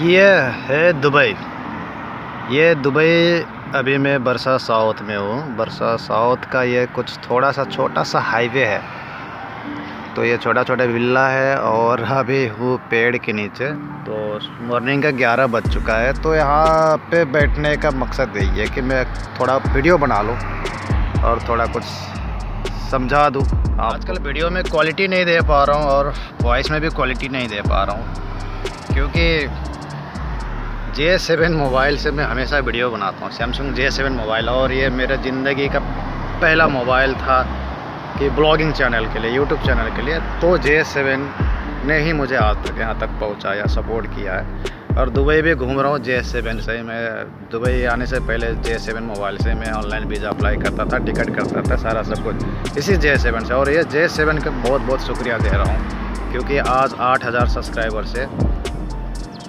ये है दुबई। ये दुबई अभी मैं बरसा साउथ में हूँ। बरसा साउथ का ये कुछ थोड़ा सा छोटा सा हाईवे है। तो ये छोटा छोटा विला है और अभी हूँ पेड़ के नीचे। तो मॉर्निंग का 11 बज चुका है। तो यहाँ पे बैठने का मकसद यही है कि मैं थोड़ा वीडियो बना लूँ और थोड़ा कुछ समझा दूँ। आजकल वीडियो में क्वालिटी नहीं दे पा रहा हूँ और वॉइस में भी क्वालिटी नहीं दे पा रहा हूँ, क्योंकि J7 मोबाइल से मैं हमेशा वीडियो बनाता हूँ। सैमसंग J7 मोबाइल, और ये मेरे ज़िंदगी का पहला मोबाइल था कि ब्लॉगिंग चैनल के लिए, यूट्यूब चैनल के लिए। तो J7 ने ही मुझे आज तक यहाँ तक पहुँचाया, सपोर्ट किया है। और दुबई भी घूम रहा हूँ J7 से। मैं दुबई आने से पहले J7 मोबाइल से मैं ऑनलाइन वीज़ा अप्लाई करता था, टिकट करता था, सारा सब कुछ इसी J7 से। और ये J7 का बहुत बहुत शुक्रिया दे रहा हूँ, क्योंकि आज 8000 सब्सक्राइबर से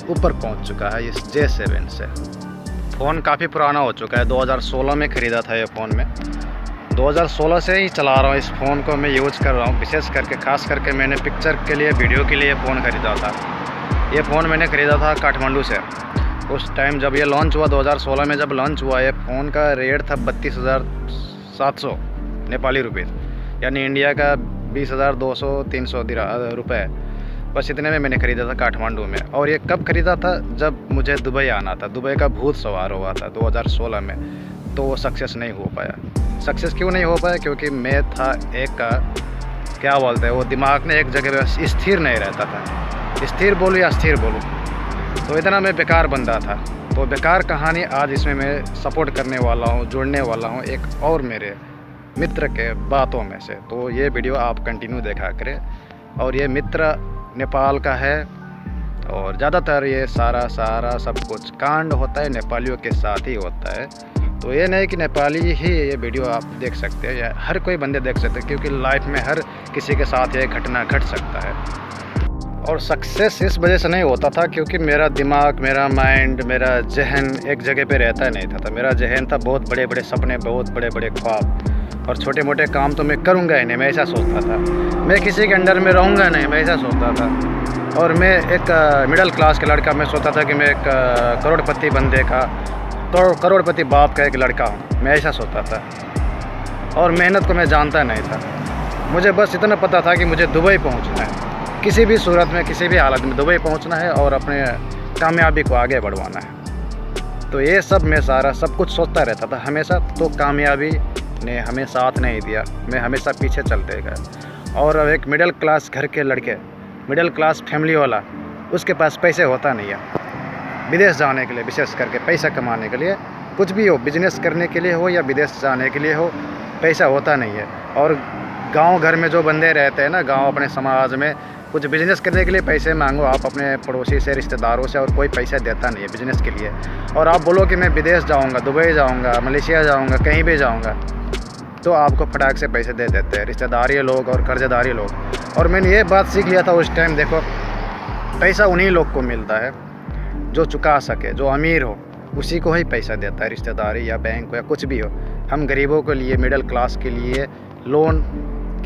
ऊपर पहुंच चुका है इस J7 से। फ़ोन काफ़ी पुराना हो चुका है। 2016 में ख़रीदा था ये फ़ोन में। 2016 से ही चला रहा हूँ इस फ़ोन को, मैं यूज़ कर रहा हूँ। विशेष करके ख़ास करके मैंने पिक्चर के लिए, वीडियो के लिए फ़ोन ख़रीदा था। ये फ़ोन मैंने ख़रीदा था काठमांडू से। उस टाइम जब ये लॉन्च हुआ, 2016 में जब लॉन्च हुआ, ये फ़ोन का रेट था 32,700 नेपाली रुपये, यानी इंडिया का 20,200-300 रुपये। बस इतने में मैंने ख़रीदा था काठमांडू में। और ये कब ख़रीदा था? जब मुझे दुबई आना था। दुबई का भूत सवार हुआ था 2016 में, तो वो सक्सेस नहीं हो पाया। सक्सेस क्यों नहीं हो पाया? क्योंकि मैं था एक क्या बोलते हैं, वो दिमाग में एक जगह पे स्थिर नहीं रहता था। स्थिर बोलूँ या अस्थिर बोलूँ, तो इतना मैं बेकार बंदा था। तो बेकार कहानी आज इसमें मैं सपोर्ट करने वाला हूँ, जुड़ने वाला हूँ एक और मेरे मित्र के बातों में से। तो ये वीडियो आप कंटिन्यू देखा करें। और ये मित्र नेपाल का है, और ज़्यादातर ये सारा सब कुछ कांड होता है नेपालियों के साथ ही होता है। तो ये नहीं कि नेपाली ही ये वीडियो आप देख सकते हैं, या हर कोई बंदे देख सकते हैं, क्योंकि लाइफ में हर किसी के साथ ये घटना घट सकता है। और सक्सेस इस वजह से नहीं होता था क्योंकि मेरा दिमाग, मेरा माइंड, मेरा जहन एक जगह पे रहता नहीं था। मेरा जहन था बहुत बड़े बड़े सपने, बहुत बड़े बड़े ख्वाब, और छोटे मोटे काम तो मैं करूँगा ही नहीं, मैं ऐसा सोचता था। मैं किसी के अंडर में रहूँगा नहीं, मैं ऐसा सोचता था। और मैं एक मिडिल क्लास का लड़का, मैं सोचता था कि मैं एक करोड़पति बंदे का, तो करोड़पति बाप का एक लड़का हूँ, मैं ऐसा सोचता था। और मेहनत को मैं जानता नहीं था। मुझे बस इतना पता था कि मुझे दुबई पहुँचना है, किसी भी सूरत में, किसी भी हालत में दुबई पहुँचना है और अपने कामयाबी को आगे बढ़वाना है। तो ये सब मैं सारा सब कुछ सोचता रहता था हमेशा। तो कामयाबी ने हमें साथ नहीं दिया, मैं हमेशा पीछे चलते गए। और अब एक मिडिल क्लास घर के लड़के, मिडिल क्लास फैमिली वाला, उसके पास पैसे होता नहीं है विदेश जाने के लिए, विशेष करके पैसा कमाने के लिए। कुछ भी हो, बिजनेस करने के लिए हो या विदेश जाने के लिए हो, पैसा होता नहीं है। और गांव घर में जो बंदे रहते हैं ना, गांव अपने समाज में, कुछ बिज़नेस करने के लिए पैसे मांगो आप अपने पड़ोसी से, रिश्तेदारों से, और कोई पैसा देता नहीं है बिज़नेस के लिए। और आप बोलो कि मैं विदेश जाऊँगा, दुबई जाऊँगा, मलेशिया जाऊँगा, कहीं भी जाऊँगा, तो आपको फटाक से पैसे दे देते हैं रिश्तेदारी लोग और कर्जदारी लोग। और मैंने ये बात सीख लिया था उस टाइम, देखो पैसा उन्हीं लोग को मिलता है जो चुका सके, जो अमीर हो उसी को ही पैसा देता है, रिश्तेदारी या बैंक को या कुछ भी हो। हम गरीबों के लिए, मिडिल क्लास के लिए लोन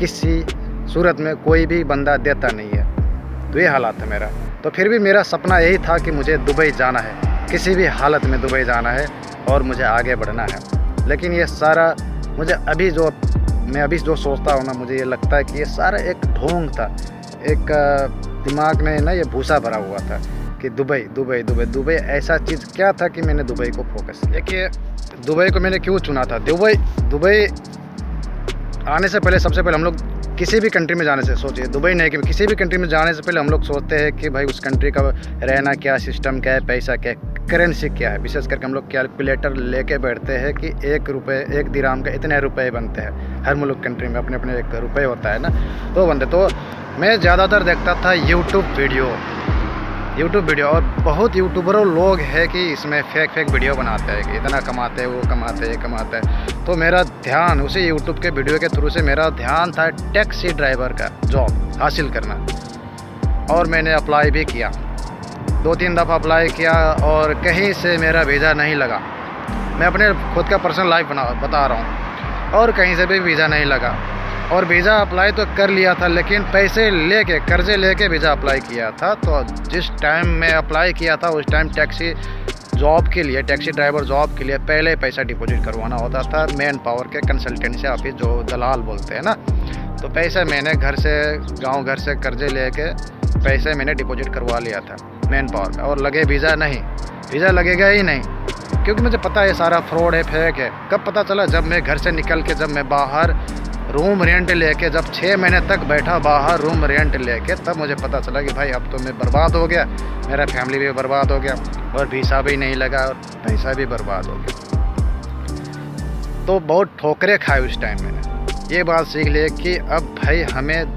किसी सूरत में कोई भी बंदा देता नहीं है। तो ये हालात है मेरा। तो फिर भी मेरा सपना यही था कि मुझे दुबई जाना है, किसी भी हालत में दुबई जाना है और मुझे आगे बढ़ना है। लेकिन ये सारा मुझे मैं अभी जो सोचता हूँ ना, मुझे ये लगता है कि ये सारा एक ढोंग था। एक दिमाग में ना ये भूसा भरा हुआ था कि दुबई दुबई दुबई दुबई। ऐसा चीज़ क्या था कि मैंने दुबई को फोकस किया? देखिए दुबई को मैंने क्यों चुना था। दुबई आने से पहले, सबसे पहले हम लोग किसी भी कंट्री में जाने से सोचिए, दुबई नहीं कि किसी भी कंट्री में जाने से पहले हम लोग सोचते हैं कि भाई उस कंट्री का रहना क्या, सिस्टम क्या है, पैसा क्या है, करेंसी क्या है। विशेष करके हम लोग कैलकुलेटर लेके बैठते हैं कि 1 रुपये, 1 दिराम का इतने रुपए बनते हैं। हर मुल्क कंट्री में अपने अपने एक रुपये होता है ना, तो बनते। तो मैं ज़्यादातर देखता था यूट्यूब वीडियो, और बहुत यूट्यूबरों लोग हैं कि इसमें फेक वीडियो बनाते हैं कि इतना कमाते हैं, वो कमाते हैं। तो मेरा ध्यान उसी यूट्यूब के वीडियो के थ्रू से मेरा ध्यान था टैक्सी ड्राइवर का जॉब हासिल करना। और मैंने अप्लाई भी किया, 2-3 दफ़ा अप्लाई किया और कहीं से मेरा वीज़ा नहीं लगा। मैं अपने खुद का पर्सनल लाइफ बता रहा हूँ, और कहीं से भी वीज़ा नहीं लगा। और वीज़ा अप्लाई तो कर लिया था, लेकिन पैसे लेके, कर्जे लेके वीज़ा अप्लाई किया था। तो जिस टाइम मैं अप्लाई किया था उस टाइम टैक्सी जॉब के लिए, टैक्सी ड्राइवर जॉब के लिए पहले पैसा डिपॉजिट करवाना होता था मैन पावर के कंसल्टेंसी ऑफिस, जो दलाल बोलते हैं ना। तो पैसे मैंने घर से, गांव घर से कर्जे लेके पैसे मैंने डिपॉजिट करवा लिया था मैन पावर में। और लगे वीज़ा नहीं, वीज़ा लगेगा ही नहीं, क्योंकि मुझे पता है सारा फ्रॉड है, फेक है। कब पता चला? जब मैं घर से निकल के, जब मैं बाहर रूम रेंट लेके, जब 6 महीने तक बैठा बाहर रूम रेंट लेके, तब मुझे पता चला कि भाई अब तो मैं बर्बाद हो गया, मेरा फैमिली भी बर्बाद हो गया, और वीज़ा भी नहीं लगा और पैसा भी बर्बाद हो गया। तो बहुत ठोकरें खाए उस टाइम मैंने। ये बात सीख ली कि अब भाई हमें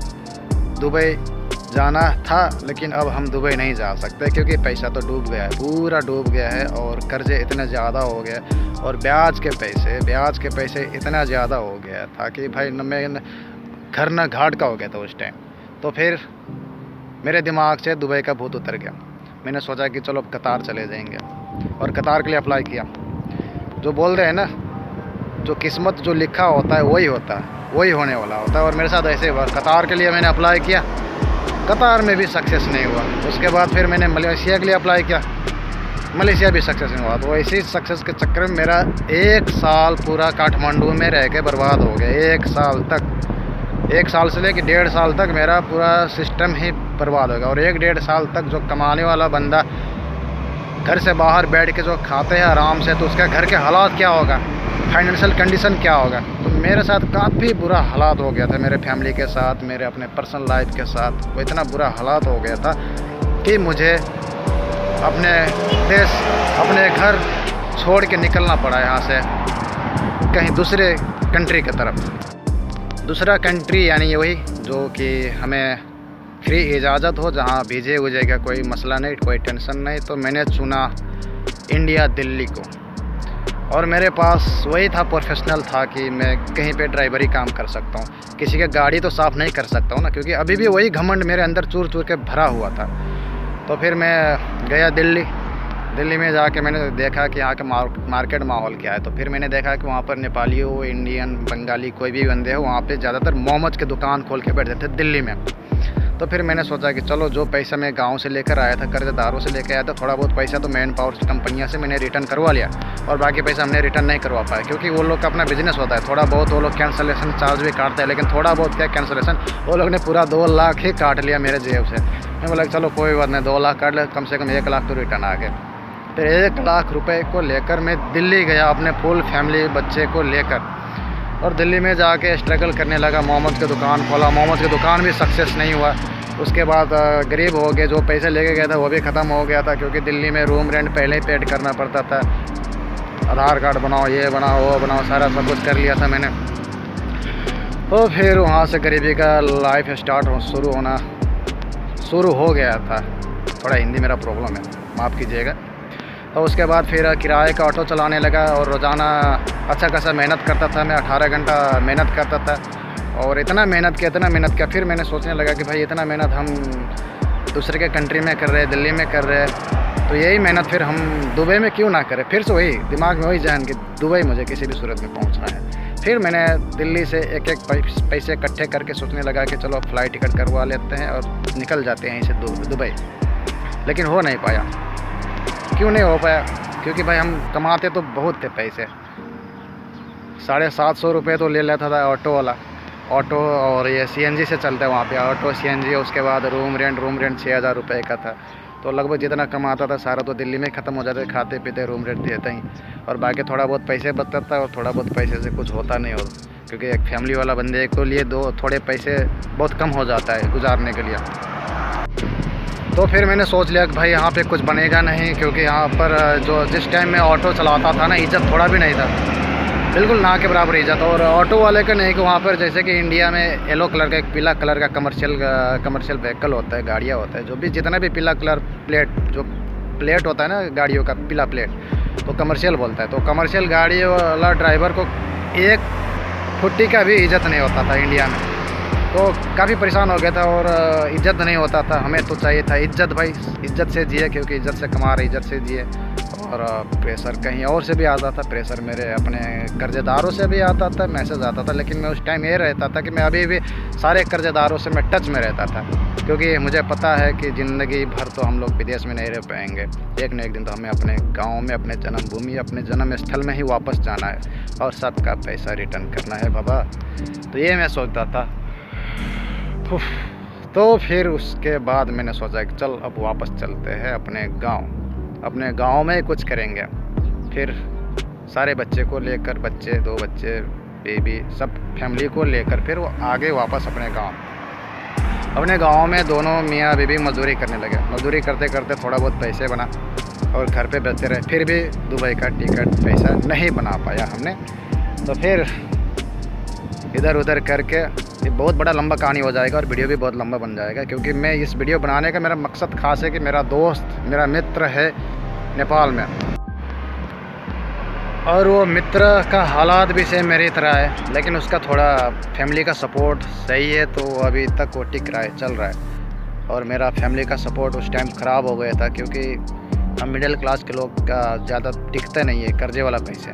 दुबई जाना था, लेकिन अब हम दुबई नहीं जा सकते, क्योंकि पैसा तो डूब गया है, पूरा डूब गया है, और कर्जे इतने ज़्यादा हो गए, और ब्याज के पैसे इतना ज़्यादा हो गया था कि भाई न मैं घर न घाट का हो गया था उस टाइम। तो फिर मेरे दिमाग से दुबई का भूत उतर गया। मैंने सोचा कि चलो अब कतार चले जाएंगे, और कतार के लिए अप्लाई किया। जो बोल रहे हैं ना, जो किस्मत जो लिखा होता है वही होता है, वही होने वाला होता है, और मेरे साथ ऐसे हुआ। कतार के लिए मैंने अप्लाई किया, कतार में भी सक्सेस नहीं हुआ। उसके बाद फिर मैंने मलेशिया के लिए अप्लाई किया, मलेशिया भी सक्सेस नहीं हुआ। तो ऐसे सक्सेस के चक्कर में मेरा 1 साल पूरा काठमांडू में रह के बर्बाद हो गया। 1 साल तक, 1 साल से लेकर 1.5 साल तक मेरा पूरा सिस्टम ही बर्बाद हो गया। और 1-1.5 साल तक जो कमाने वाला बंदा घर से बाहर बैठ के जो खाते हैं आराम से, तो उसका घर के हालात क्या होगा, फाइनेंशियल कंडीशन क्या होगा। तो मेरे साथ काफ़ी बुरा हालात हो गया था, मेरे फैमिली के साथ, मेरे अपने पर्सनल लाइफ के साथ। वो इतना बुरा हालात हो गया था कि मुझे अपने देश, अपने घर छोड़ के निकलना पड़ा यहाँ से, कहीं दूसरे कंट्री की तरफ। दूसरा कंट्री यानी वही जो कि हमें फ्री इजाज़त हो, जहाँ वीज़े वूजे का कोई मसला नहीं, कोई टेंशन नहीं। तो मैंने चुना इंडिया, दिल्ली को। और मेरे पास वही था, प्रोफेशनल था कि मैं कहीं पे ड्राइवरी काम कर सकता हूँ, किसी का गाड़ी तो साफ़ नहीं कर सकता हूँ ना, क्योंकि अभी भी वही घमंड मेरे अंदर चूर चूर के भरा हुआ था। तो फिर मैं गया दिल्ली। दिल्ली में जाके मैंने देखा कि यहाँ का मार्केट माहौल क्या है। तो फिर मैंने देखा कि वहाँ पर नेपाली हो, इंडियन, बंगाली, कोई भी बंदे हो, वहाँ पे ज़्यादातर मोमोज की दुकान खोल के बैठते थे दिल्ली में। तो फिर मैंने सोचा कि चलो, जो पैसा मैं गांव से लेकर आया था, कर्जदारों से लेकर आया था, थोड़ा बहुत पैसा तो मैन पावर कंपनियों से मैंने रिटर्न करवा लिया, और बाकी पैसा हमने रिटर्न नहीं करवा पाया, क्योंकि वो लोग का अपना बिजनेस होता है। थोड़ा बहुत वो लोग कैंसलेशन चार्ज भी काटते हैं, लेकिन थोड़ा बहुत क्या कैंसलेशन, वो लोग ने पूरा 2 लाख ही काट लिया मेरे जेब से। मैं बोला चलो कोई बात नहीं, 2 लाख काट ले, कम से कम 1 लाख तो रिटर्न आ गए। फिर 1 लाख रुपये को लेकर मैं दिल्ली गया, अपने फुल फैमिली, बच्चे को लेकर, और दिल्ली में जाके स्ट्रगल करने लगा। मोमोज की दुकान खोला, मोमोज की दुकान भी सक्सेस नहीं हुआ। उसके बाद गरीब हो गए, जो पैसे लेके गया था वो भी ख़त्म हो गया था, क्योंकि दिल्ली में रूम रेंट पहले ही पेड करना पड़ता था। आधार कार्ड बनाओ, ये बनाओ, वो बनाओ, सारा सब कुछ कर लिया था मैंने। तो फिर वहाँ से गरीबी का लाइफ शुरू हो गया था। थोड़ा हिंदी मेरा प्रॉब्लम है, माफ़ कीजिएगा। तो उसके बाद फिर किराए का ऑटो चलाने लगा, और रोज़ाना अच्छा खासा मेहनत करता था मैं, 18 घंटा मेहनत करता था। और इतना मेहनत किया, फिर मैंने सोचने लगा कि भाई इतना मेहनत हम दूसरे के कंट्री में कर रहे हैं, दिल्ली में कर रहे हैं, तो यही मेहनत फिर हम दुबई में क्यों ना करें। फिर से वही दिमाग में वही जहन कि दुबई मुझे किसी भी सूरत में पहुंचना है। फिर मैंने दिल्ली से एक पैसे इकट्ठे करके सोचने लगा कि चलो फ़्लाइट टिकट करवा लेते हैं और निकल जाते हैं यहीं से दुबई। लेकिन हो नहीं पाया। क्यों नहीं हो पाया? क्योंकि भाई हम कमाते तो बहुत थे पैसे, 750 रुपये तो ले लेता था ऑटो वाला। ऑटो और ये सीएनजी से चलता है वहाँ पे, ऑटो सीएनजी। उसके बाद रूम रेंट 6000 रुपये का था। तो लगभग जितना कमाता था सारा तो दिल्ली में ख़त्म हो जाता है, खाते पीते रूम रेंट देते ही, और बाकी थोड़ा बहुत पैसे बचता था, और थोड़ा बहुत पैसे से कुछ होता नहीं हो, क्योंकि एक फैमिली वाला बंदे को लिए थोड़े पैसे बहुत कम हो जाता है गुजारने के लिए। तो फिर मैंने सोच लिया कि भाई यहाँ पे कुछ बनेगा नहीं, क्योंकि यहाँ पर जो जिस टाइम मैं ऑटो चलाता था ना, इज़्ज़त थोड़ा भी नहीं था, बिल्कुल ना के बराबर इज़्ज़त। और ऑटो वाले का नहीं कि वहाँ पर जैसे कि इंडिया में येलो कलर का एक पीला कलर का कमर्शियल व्हीकल होता है, गाड़ियाँ होता है, जो भी जितना भी पीला कलर प्लेट होता है ना गाड़ियों का, पीला प्लेट, तो कमर्शियल बोलता है। तो कमर्शियल गाड़ी वाला ड्राइवर को एक फुट्टी का भी इज़्ज़त नहीं होता था इंडिया में। तो काफ़ी परेशान हो गया था, और इज़्ज़त नहीं होता था। हमें तो चाहिए था इज़्ज़त, भाई इज़्ज़त से जिए, क्योंकि इज़्ज़त से कमा रहे, इज़्ज़त से जिए। और प्रेशर कहीं और से भी आता था, प्रेशर मेरे अपने कर्ज़ेदारों से भी आता था, मैसेज आता था। लेकिन मैं उस टाइम ये रहता था कि मैं अभी भी सारे कर्ज़ेदारों से मैं टच में रहता था, क्योंकि मुझे पता है कि ज़िंदगी भर तो हम लोग विदेश में नहीं रह पाएंगे। एक न एक दिन तो हमें अपने गाँव में, अपने जन्मभूमि, अपने जन्म स्थल में ही वापस जाना है और सबका पैसा रिटर्न करना है बाबा। तो ये मैं सोचता था। तो फिर उसके बाद मैंने सोचा कि चल अब वापस चलते हैं अपने गांव में कुछ करेंगे। फिर सारे बच्चे को लेकर, बच्चे 2 बच्चे, बेबी, सब फैमिली को लेकर फिर वो आगे वापस अपने गांव में दोनों मियाँ बीबी मजदूरी करने लगे। मजदूरी करते करते थोड़ा बहुत पैसे बना और घर पे बचते रहे। फिर भी दुबई का टिकट पैसा नहीं बना पाया हमने। तो फिर इधर उधर करके ये बहुत बड़ा लंबा कहानी हो जाएगा और वीडियो भी बहुत लंबा बन जाएगा, क्योंकि मैं इस वीडियो बनाने का मेरा मकसद खास है कि मेरा दोस्त, मेरा मित्र है नेपाल में, और वो मित्र का हालात भी सेम मेरी तरह है, लेकिन उसका थोड़ा फैमिली का सपोर्ट सही है, तो अभी तक वो टिक रहा है, चल रहा है। और मेरा फैमिली का सपोर्ट उस टाइम ख़राब हो गया था, क्योंकि हम मिडिल क्लास के लोग का ज़्यादा टिकता नहीं है, कर्जे वाला पैसे।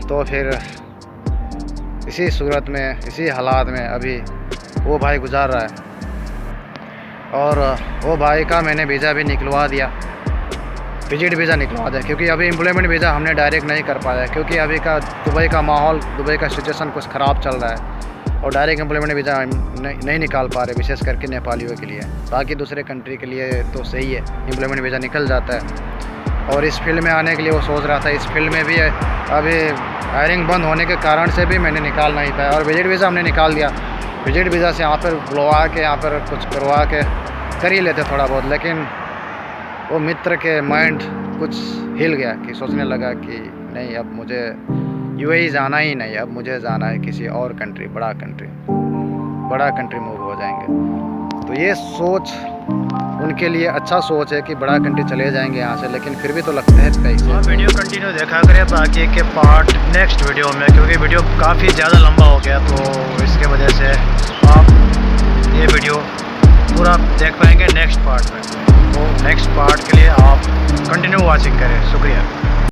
तो फिर इसी सूरत में, इसी हालात में अभी वो भाई गुजार रहा है। और वो भाई का मैंने वीज़ा भी निकलवा दिया, विजिट वीज़ा निकलवा दिया, क्योंकि अभी एम्प्लॉयमेंट वीज़ा हमने डायरेक्ट नहीं कर पाया, क्योंकि अभी का दुबई का माहौल, दुबई का सिचुएशन कुछ ख़राब चल रहा है और डायरेक्ट एम्प्लॉयमेंट वीज़ा नहीं निकाल पा रहे, विशेष करके नेपालियों के लिए। बाकी दूसरे कंट्री के लिए तो सही है, एम्प्लॉयमेंट वीज़ा निकल जाता है। और इस फील्ड में आने के लिए वो सोच रहा था, इस फील्ड में भी अभी हायरिंग बंद होने के कारण से भी मैंने निकाल नहीं पाया। और विजिट वीज़ा हमने निकाल दिया। विजिट वीज़ा से यहाँ पर बुलवा के, यहाँ पर कुछ करवा के कर ही लेते थोड़ा बहुत, लेकिन वो मित्र के माइंड कुछ हिल गया कि सोचने लगा कि नहीं, अब मुझे यूएई जाना ही नहीं, अब मुझे जाना है किसी और कंट्री, बड़ा कंट्री मूव हो जाएंगे। तो ये सोच उनके लिए अच्छा सोच है कि बड़ा कंट्री चले जाएंगे यहाँ से, लेकिन फिर भी तो लगता है पैसे। आप वीडियो कंटिन्यू देखा करें बाकी के पार्ट नेक्स्ट वीडियो में, क्योंकि वीडियो काफ़ी ज़्यादा लंबा हो गया, तो इसके वजह से आप ये वीडियो पूरा देख पाएंगे नेक्स्ट पार्ट में। तो नेक्स्ट पार्ट के लिए आप कंटिन्यू वॉचिंग करें। शुक्रिया।